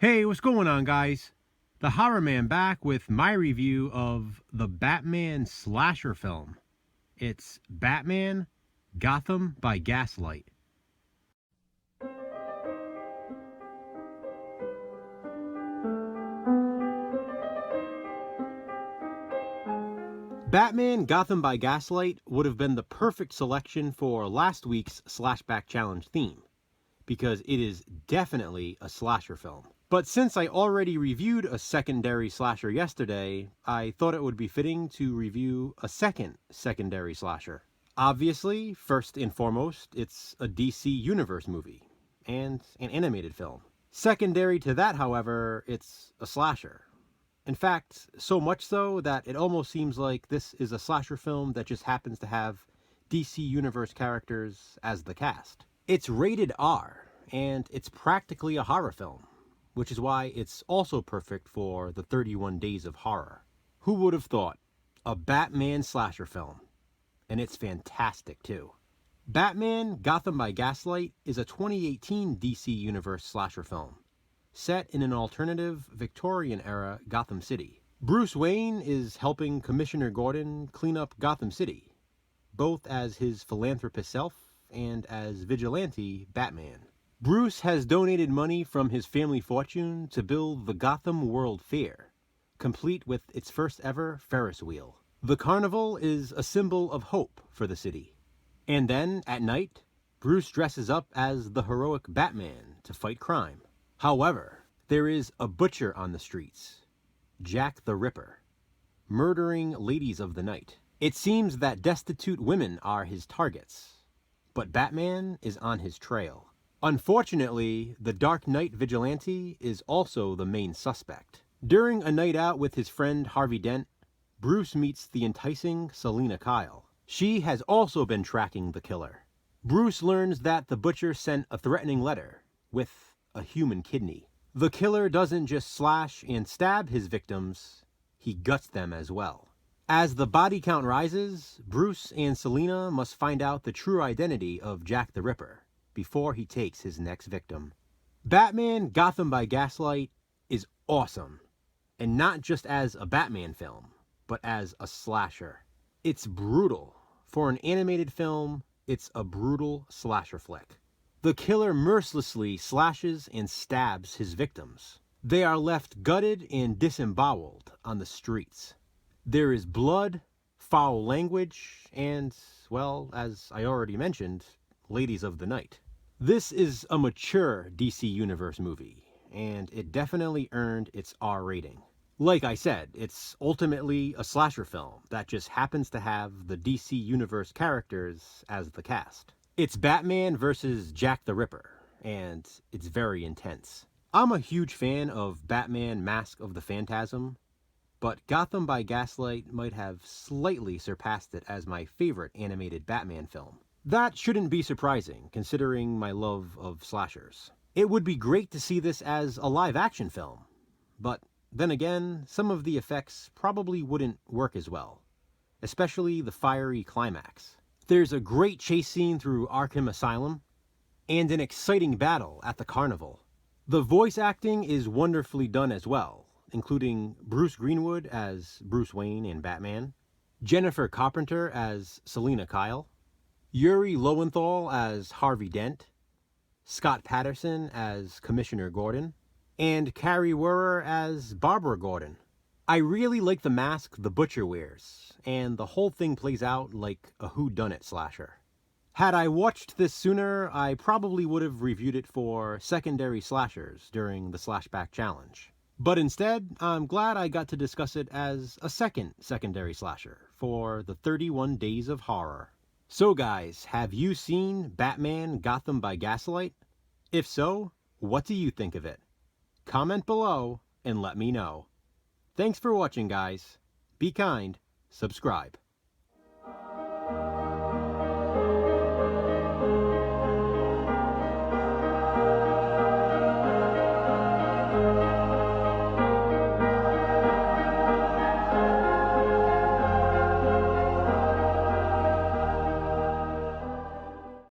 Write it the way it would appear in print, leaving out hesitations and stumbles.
Hey, what's going on, guys? TheHORRORman back with my review of the Batman slasher film. It's Batman Gotham by Gaslight. Batman Gotham by Gaslight would have been the perfect selection for last week's Slashback Challenge theme, because it is definitely a slasher film. But since I already reviewed a secondary slasher yesterday, I thought it would be fitting to review a second secondary slasher. Obviously, first and foremost, it's a DC Universe movie, and an animated film. Secondary to that, however, it's a slasher. In fact, so much so that it almost seems like this is a slasher film that just happens to have DC Universe characters as the cast. It's rated R, and it's practically a horror film, which is why it's also perfect for the 31 Days of Horror. Who would have thought? A Batman slasher film. And it's fantastic too. Batman Gotham by Gaslight is a 2018 DC Universe slasher film, set in an alternative Victorian-era Gotham City. Bruce Wayne is helping Commissioner Gordon clean up Gotham City, both as his philanthropist self and as vigilante Batman. Bruce has donated money from his family fortune to build the Gotham World Fair, complete with its first ever Ferris wheel. The carnival is a symbol of hope for the city. And then, at night, Bruce dresses up as the heroic Batman to fight crime. However, there is a butcher on the streets, Jack the Ripper, murdering ladies of the night. It seems that destitute women are his targets, but Batman is on his trail. Unfortunately, the Dark Knight vigilante is also the main suspect. During a night out with his friend Harvey Dent, Bruce meets the enticing Selina Kyle. She has also been tracking the killer. Bruce learns that the butcher sent a threatening letter with a human kidney. The killer doesn't just slash and stab his victims, he guts them as well. As the body count rises, Bruce and Selina must find out the true identity of Jack the Ripper before he takes his next victim. Batman Gotham by Gaslight is awesome, and not just as a Batman film, but as a slasher. It's brutal. For an animated film, it's a brutal slasher flick. The killer mercilessly slashes and stabs his victims. They are left gutted and disemboweled on the streets. There is blood, foul language, and, well, as I already mentioned, ladies of the night. This is a mature DC Universe movie, and it definitely earned its R rating. Like I said, it's ultimately a slasher film that just happens to have the DC Universe characters as the cast. It's Batman versus Jack the Ripper, and it's very intense. I'm a huge fan of Batman Mask of the Phantasm, but Gotham by Gaslight might have slightly surpassed it as my favorite animated Batman film. That shouldn't be surprising, considering my love of slashers. It would be great to see this as a live-action film, but then again, some of the effects probably wouldn't work as well, especially the fiery climax. There's a great chase scene through Arkham Asylum, and an exciting battle at the carnival. The voice acting is wonderfully done as well, including Bruce Greenwood as Bruce Wayne and Batman, Jennifer Carpenter as Selina Kyle, Yuri Lowenthal as Harvey Dent, Scott Patterson as Commissioner Gordon, and Carrie Werrer as Barbara Gordon. I really like the mask the butcher wears, and the whole thing plays out like a whodunit slasher. Had I watched this sooner, I probably would have reviewed it for secondary slashers during the Slashback Challenge. But instead, I'm glad I got to discuss it as a second secondary slasher for the 31 Days of Horror. So guys, have you seen Batman Gotham by Gaslight? If so, what do you think of it? Comment below and let me know. Thanks for watching, guys. Be kind, subscribe.